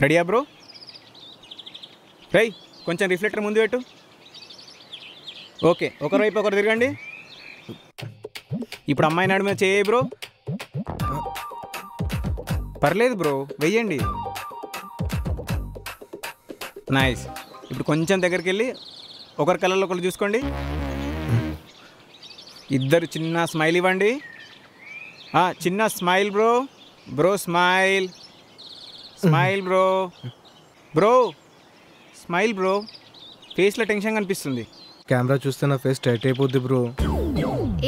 రెడీయా బ్రో? రై కొంచెం రిఫ్లెక్టర్ ముందు పెట్టు. ఓకే, ఒకరు వైపు ఒకరు తిరగండి. ఇప్పుడు అమ్మాయి నాడు మీద చేయి బ్రో. పర్లేదు బ్రో, వెయ్యండి. నైస్. ఇప్పుడు కొంచెం దగ్గరికి వెళ్ళి ఒకరి కళ్ళల్లో ఒకరు చూసుకోండి. ఇద్దరు చిన్న స్మైల్ ఇవ్వండి. చిన్న smile bro. Bro smile. Smile bro. Bro smile bro. ఫేస్లో టెన్షన్ కనిపిస్తుంది. కెమెరా చూస్తే నా ఫేస్ టైట్ అయిపోద్ది బ్రో.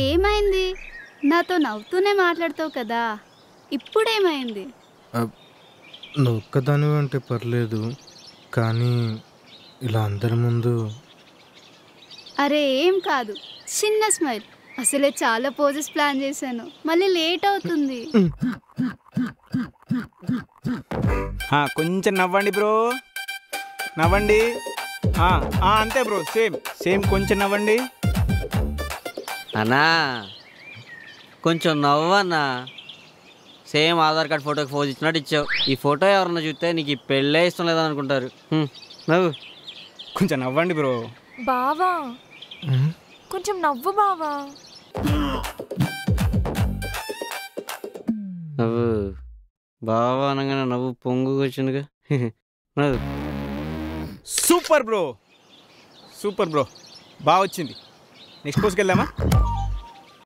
ఏమైంది? నాతో నవ్వుతూనే మాట్లాడతావు కదా, ఇప్పుడేమైంది? నువ్వు ఒక్కదానివి అంటే పర్లేదు, కానీ ఇలా అందరి ముందు. అరే ఏం కాదు, చిన్న స్మైల్. అసలే చాలా పోజెస్ ప్లాన్ చేశాను, మళ్ళీ లేట్ అవుతుంది. కొంచెం నవ్వండి బ్రో, నవ్వండి. అంతే బ్రో, సేమ్ సేమ్, కొంచెం నవ్వండి. అన్నా కొంచెం నవ్వన్నా. సేమ్ ఆధార్ కార్డ్ ఫోటోకి ఫోజ్ ఇచ్చినట్టు ఇచ్చావు. ఈ ఫోటో ఎవరన్నా చూస్తే నీకు ఈ పెళ్ళే ఇష్టం లేదని అనుకుంటారు. నవ్వు. కొంచెం నవ్వండి బ్రో. బావా కొంచెం నవ్వు బావా. నవ్వు. బావా అనగానే నవ్వు పొంగుకొచ్చిందిగా. నవ్వు. సూపర్ బ్రో, సూపర్ బ్రో, బాగా వచ్చింది. నెక్స్ట్ పోస్కి వెళ్దామా?